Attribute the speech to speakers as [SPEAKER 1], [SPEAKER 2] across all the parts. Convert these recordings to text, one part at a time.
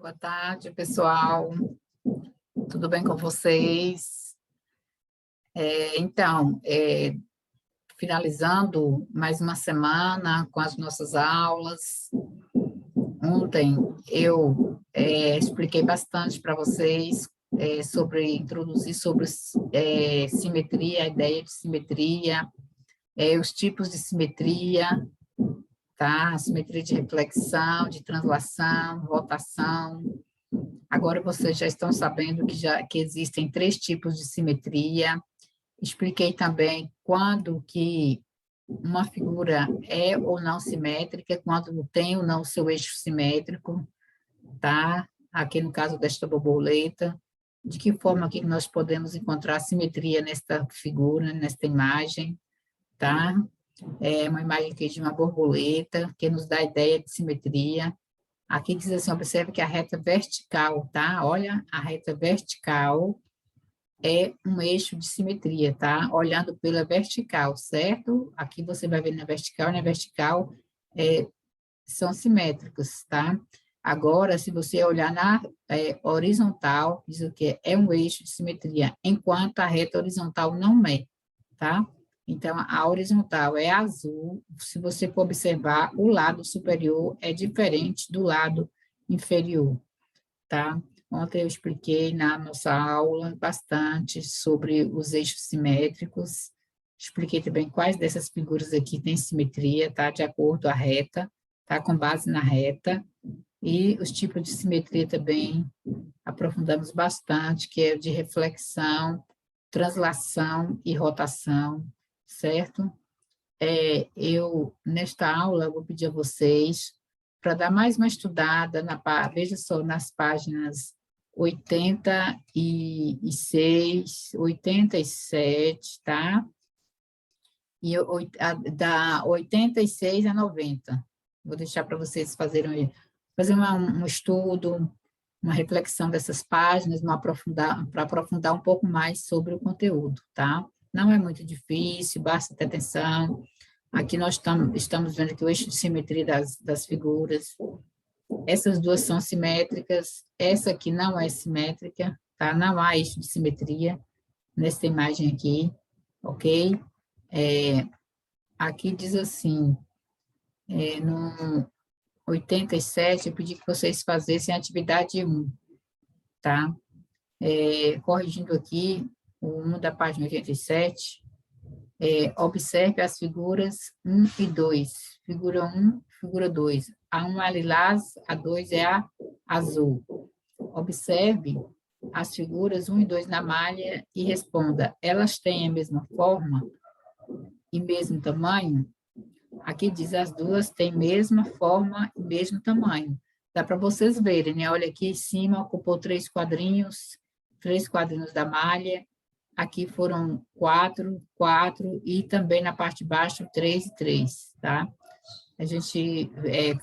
[SPEAKER 1] Boa tarde, pessoal. Tudo bem com vocês? Então, finalizando mais uma semana com as nossas aulas. Ontem eu expliquei bastante para vocês introduzir sobre simetria, a ideia de simetria, os tipos de simetria, tá? Simetria de reflexão, de translação, rotação. Agora vocês já estão sabendo que existem 3 tipos de simetria. Expliquei também quando que uma figura é ou não simétrica, quando tem ou não o seu eixo simétrico, tá? Aqui no caso desta borboleta, de que forma que nós podemos encontrar simetria nesta figura, nesta imagem, tá? É uma imagem aqui de uma borboleta, que nos dá a ideia de simetria. Aqui diz assim, observe que a reta vertical, tá? Olha, a reta vertical é um eixo de simetria, tá? Olhando pela vertical, certo? Aqui você vai ver na vertical são simétricos, tá? Agora, se você olhar na horizontal, diz o que é um eixo de simetria, enquanto a reta horizontal não é, tá? Então, a horizontal é azul, se você for observar, o lado superior é diferente do lado inferior, tá? Ontem eu expliquei na nossa aula bastante sobre os eixos simétricos, expliquei também quais dessas figuras aqui têm simetria, tá? De acordo com a reta, tá? Com base na reta, e os tipos de simetria também aprofundamos bastante, que é de reflexão, translação e rotação, certo? Nesta aula, eu vou pedir a vocês para dar mais uma estudada, veja só, nas páginas 86, 87, tá? Da 86 a 90. Vou deixar para vocês fazerem um estudo, uma reflexão dessas páginas, para aprofundar um pouco mais sobre o conteúdo, tá? Não é muito difícil, basta ter atenção. Aqui nós estamos vendo que o eixo de simetria das figuras, essas duas são simétricas, essa aqui não é simétrica, tá? Não há eixo de simetria nessa imagem aqui, ok? Aqui diz assim, no 87, eu pedi que vocês fizessem a atividade 1, tá? Corrigindo aqui, o 1 da página 87, observe as figuras 1 e 2. Figura 1, figura 2. A 1 é a lilás, a 2 é a azul. Observe as figuras 1 e 2 na malha e responda, elas têm a mesma forma e mesmo tamanho? Aqui diz as duas têm mesma forma e mesmo tamanho. Dá para vocês verem, né? Olha aqui em cima, ocupou 3 quadrinhos da malha. Aqui foram 4, 4, e também na parte de baixo, 3 e 3, tá? A gente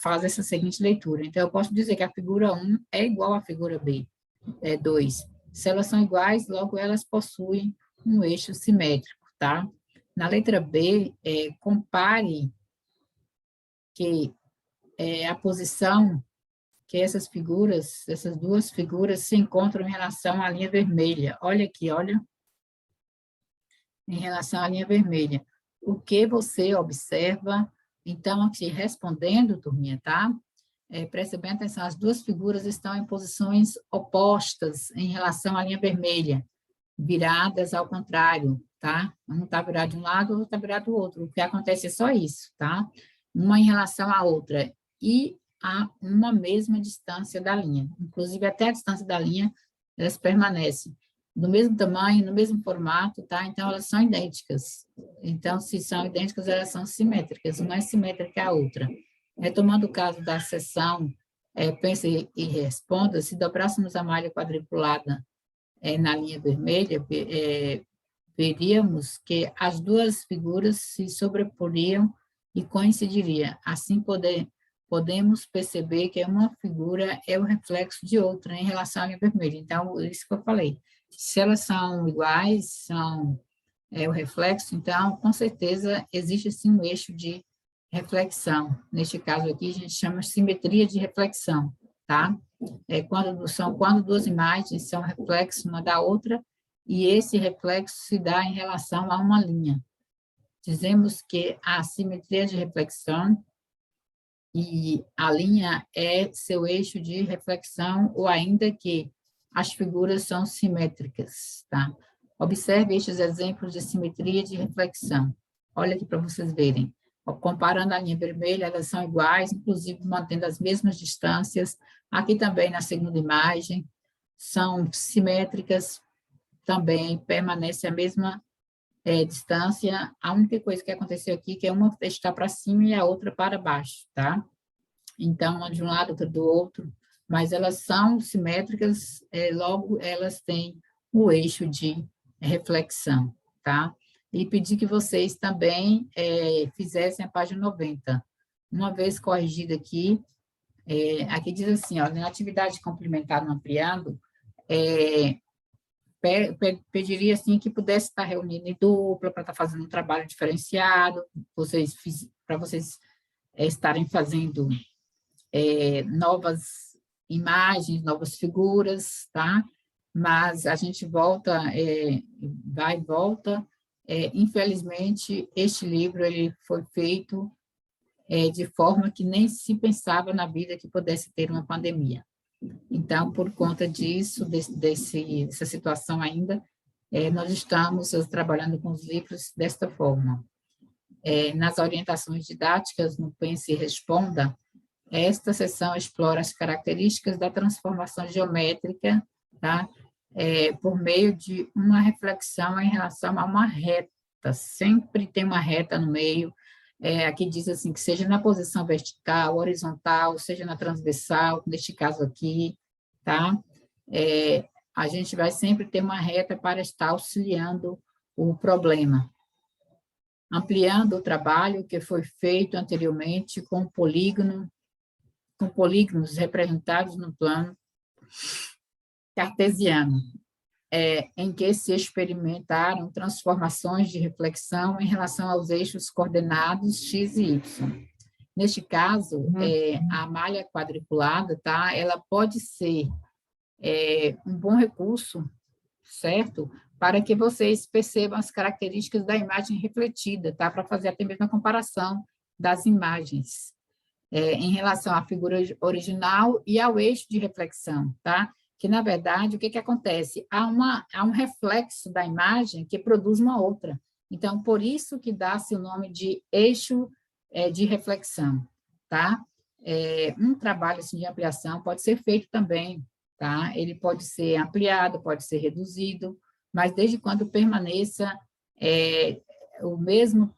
[SPEAKER 1] faz essa seguinte leitura. Então, eu posso dizer que a figura 1 é igual à figura B, 2. Se elas são iguais, logo elas possuem um eixo simétrico, tá? Na letra B, compare que a posição que essas duas figuras se encontram em relação à linha vermelha. Olha aqui, olha. Em relação à linha vermelha. O que você observa? Então, aqui, respondendo, turminha, tá? Presta bem atenção, as duas figuras estão em posições opostas em relação à linha vermelha, viradas ao contrário, tá? Um está virado de um lado, o outro está virado do outro. O que acontece é só isso, tá? Uma em relação à outra, e a uma mesma distância da linha. Inclusive, até a distância da linha, elas permanecem no mesmo tamanho, no mesmo formato, tá? Então, elas são idênticas. Então, se são idênticas, elas são simétricas, uma é simétrica que a outra. Retomando o caso da seção, pense e responda, se dobrássemos a malha quadriculada na linha vermelha, veríamos que as duas figuras se sobreporiam e coincidiriam. Assim, podemos perceber que uma figura é o reflexo de outra em relação à linha vermelha. Então, isso que eu falei. Se elas são iguais, são o reflexo, então, com certeza, existe, sim, um eixo de reflexão. Neste caso aqui, a gente chama de simetria de reflexão, tá? Quando duas imagens são reflexos uma da outra, e esse reflexo se dá em relação a uma linha. Dizemos que a simetria de reflexão e a linha é seu eixo de reflexão, ou ainda que as figuras são simétricas, tá? Observe estes exemplos de simetria de reflexão. Olha aqui para vocês verem. Comparando a linha vermelha, elas são iguais, inclusive mantendo as mesmas distâncias. Aqui também, na segunda imagem, são simétricas, também permanece a mesma distância. A única coisa que aconteceu aqui é que uma está para cima e a outra para baixo, tá? Então, uma de um lado, outra do outro, mas elas são simétricas, logo elas têm o eixo de reflexão, tá? E pedir que vocês também fizessem a página 90. Uma vez corrigida aqui, aqui diz assim, ó, na atividade complementar no ampliando, pediria assim que pudesse estar reunindo em dupla para estar fazendo um trabalho diferenciado, para vocês estarem fazendo novas imagens, novas figuras, tá? Mas a gente volta, vai e volta. Infelizmente, este livro ele foi feito de forma que nem se pensava na vida que pudesse ter uma pandemia. Então, por conta disso, dessa situação ainda, nós estamos trabalhando com os livros desta forma. Nas orientações didáticas, no Pense e Responda, esta seção explora as características da transformação geométrica, tá? Por meio de uma reflexão em relação a uma reta. Sempre tem uma reta no meio. Aqui diz assim, que seja na posição vertical, horizontal, seja na transversal, neste caso aqui, tá? A gente vai sempre ter uma reta para estar auxiliando o problema. Ampliando o trabalho que foi feito anteriormente com polígonos representados no plano cartesiano, em que se experimentaram transformações de reflexão em relação aos eixos coordenados x e y. Neste caso, a malha quadriculada, tá? Ela pode ser um bom recurso, certo? Para que vocês percebam as características da imagem refletida, tá? Para fazer até mesmo a comparação das imagens. Em relação à figura original e ao eixo de reflexão, tá? Que, na verdade, o que acontece? Há um reflexo da imagem que produz uma outra. Então, por isso que dá-se o nome de eixo de reflexão, tá? Um trabalho assim, de ampliação pode ser feito também, tá? Ele pode ser ampliado, pode ser reduzido, mas desde quando permaneça o mesmo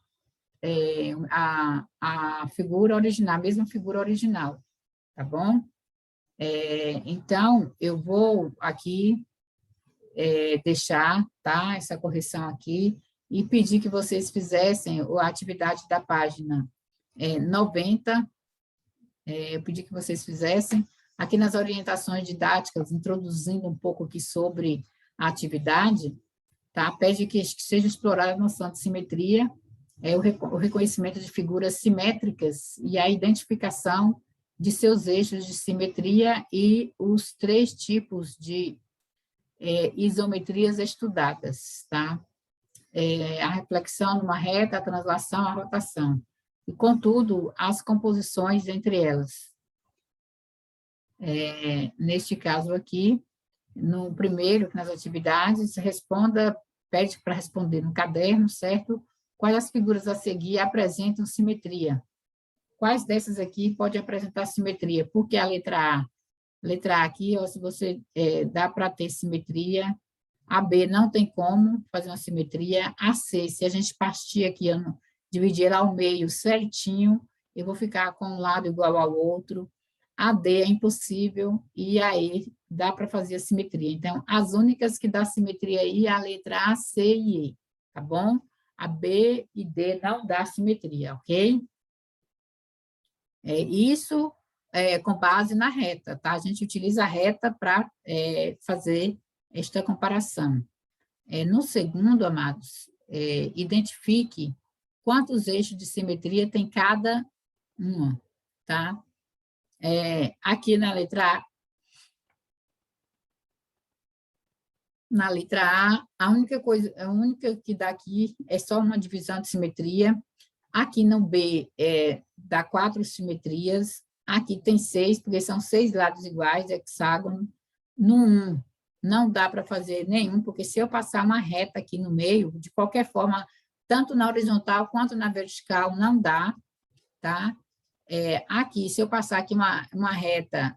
[SPEAKER 1] a figura original, a mesma figura original, tá bom? Então, eu vou aqui deixar, tá, essa correção aqui e pedir que vocês fizessem a atividade da página 90, eu pedi que vocês fizessem, aqui nas orientações didáticas, introduzindo um pouco aqui sobre a atividade, tá? Pede que seja explorada a noção de simetria, o reconhecimento de figuras simétricas e a identificação de seus eixos de simetria e os 3 tipos de isometrias estudadas, tá? A reflexão numa reta, a translação, a rotação. E, contudo, as composições entre elas. Neste caso aqui, no primeiro, nas atividades, pede para responder no caderno, certo? Quais as figuras a seguir apresentam simetria? Quais dessas aqui pode apresentar simetria? Porque a letra A? Letra A aqui, ó, se você dá para ter simetria. A B não tem como fazer uma simetria. A C, se a gente partir aqui, dividir ela ao meio certinho, eu vou ficar com um lado igual ao outro. A D é impossível e a E dá para fazer a simetria. Então, as únicas que dá simetria aí é a letra A, C e E, tá bom? A B e D não dá simetria, ok? Isso com base na reta, tá? A gente utiliza a reta para fazer esta comparação. No segundo, amados, identifique quantos eixos de simetria tem cada uma, tá? Aqui na letra A, Na letra A única que dá aqui é só uma divisão de simetria. Aqui no B dá 4 simetrias. Aqui tem 6, porque são 6 lados iguais, hexágono. No 1, não dá para fazer nenhum, porque se eu passar uma reta aqui no meio, de qualquer forma, tanto na horizontal quanto na vertical, não dá, tá? Aqui, se eu passar aqui uma reta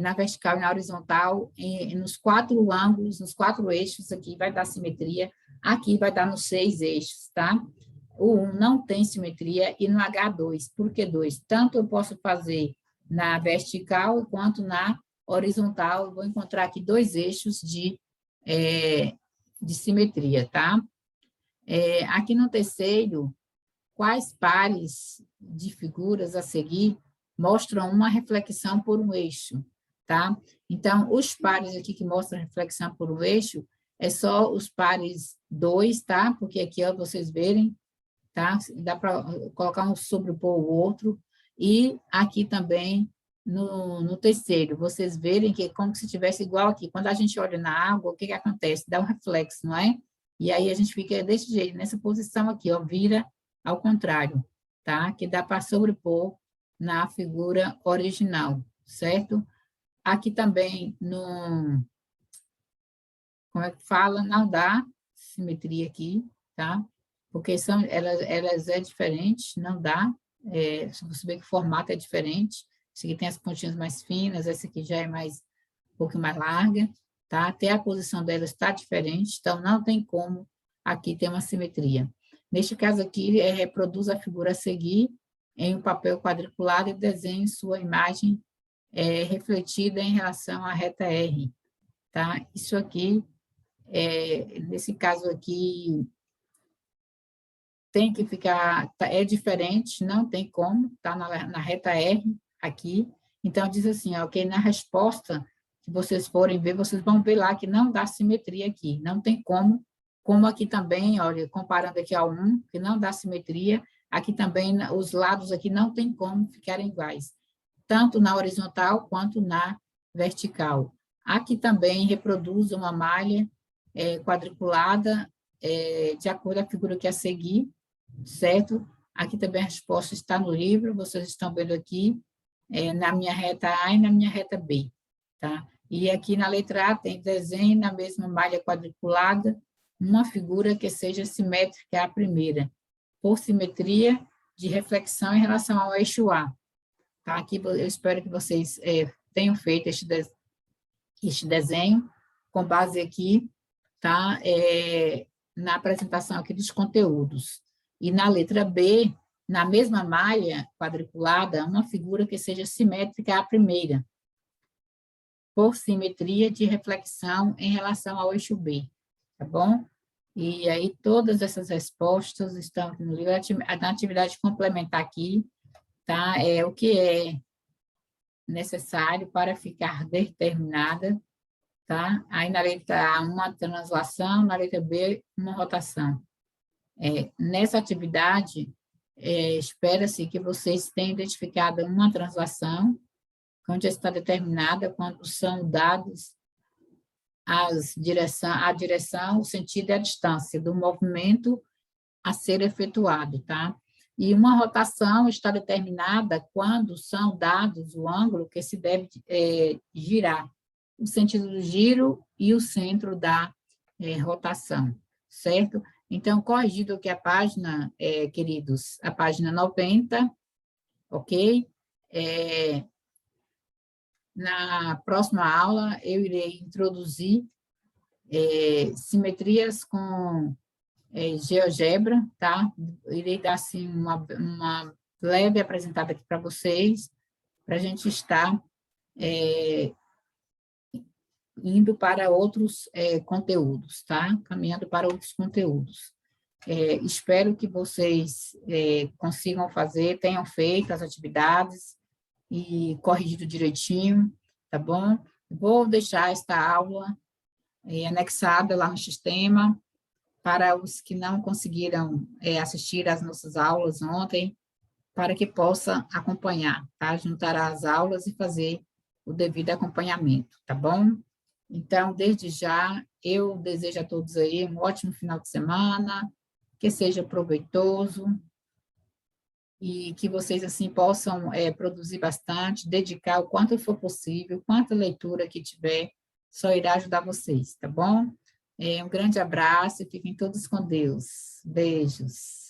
[SPEAKER 1] na vertical e na horizontal, nos 4 ângulos, nos 4 eixos, aqui vai dar simetria, aqui vai dar nos 6 eixos, tá? O 1 não tem simetria, e no H2, por que 2? Tanto eu posso fazer na vertical quanto na horizontal, eu vou encontrar aqui 2 eixos de simetria, tá? Aqui no terceiro, quais pares de figuras a seguir mostram uma reflexão por um eixo, tá? Então, os pares aqui que mostram reflexão por um eixo é só os pares 2, tá? Porque aqui, ó, vocês verem, tá? Dá para colocar um sobrepor o outro. E aqui também, no terceiro, vocês verem que é como se estivesse igual aqui. Quando a gente olha na água, o que acontece? Dá um reflexo, não é? E aí a gente fica desse jeito, nessa posição aqui, ó, vira ao contrário, tá? Que dá para sobrepor na figura original, certo? Aqui também, como é que fala? Não dá simetria aqui, tá? Porque elas é diferente, não dá. Se você vê que o formato é diferente, esse aqui tem as pontinhas mais finas, esse aqui já é um pouco mais larga, tá? Até a posição delas está diferente, então não tem como aqui ter uma simetria. Neste caso aqui, reproduz a figura a seguir em um papel quadriculado e desenhe sua imagem refletida em relação à reta R, tá? Isso aqui, nesse caso aqui, tem que ficar, é diferente, não tem como, tá na reta R aqui. Então, diz assim, ok, na resposta que vocês forem ver, vocês vão ver lá que não dá simetria aqui, não tem como aqui também, olha, comparando aqui ao 1, que não dá simetria, aqui também os lados aqui não tem como ficarem iguais, tanto na horizontal quanto na vertical. Aqui também reproduz uma malha quadriculada de acordo com a figura que a seguir, certo? Aqui também a resposta está no livro, vocês estão vendo aqui, na minha reta A e na minha reta B, tá? E aqui na letra A tem desenho na mesma malha quadriculada, uma figura que seja simétrica à primeira, por simetria de reflexão em relação ao eixo A. Tá? Aqui eu espero que vocês tenham feito este desenho com base aqui, tá? Na apresentação aqui dos conteúdos. E na letra B, na mesma malha quadriculada, uma figura que seja simétrica à primeira, por simetria de reflexão em relação ao eixo B, tá bom? E aí todas essas respostas estão aqui no livro. Na atividade complementar aqui, tá? O que é necessário para ficar determinada, tá? Aí na letra A, uma translação, na letra B, uma rotação. Nessa atividade, espera-se que vocês tenham identificado uma translação, onde está determinada quando são dados a direção, o sentido e a distância do movimento a ser efetuado, tá? E uma rotação está determinada quando são dados o ângulo que se deve girar, o sentido do giro e o centro da rotação, certo? Então, corrigido aqui a página, queridos, a página 90, ok? Na próxima aula, eu irei introduzir simetrias com GeoGebra, tá? Irei dar, assim, uma leve apresentada aqui para vocês, para a gente estar indo para outros conteúdos, tá? Caminhando para outros conteúdos. Espero que vocês consigam fazer, tenham feito as atividades e corrigido direitinho, tá bom? Vou deixar esta aula anexada lá no sistema, para os que não conseguiram assistir às nossas aulas ontem, para que possa acompanhar, tá? Juntar as aulas e fazer o devido acompanhamento, tá bom? Então, desde já, eu desejo a todos aí um ótimo final de semana, que seja proveitoso, e que vocês, assim, possam produzir bastante, dedicar o quanto for possível, quanta leitura que tiver, só irá ajudar vocês, tá bom? Um grande abraço e fiquem todos com Deus. Beijos.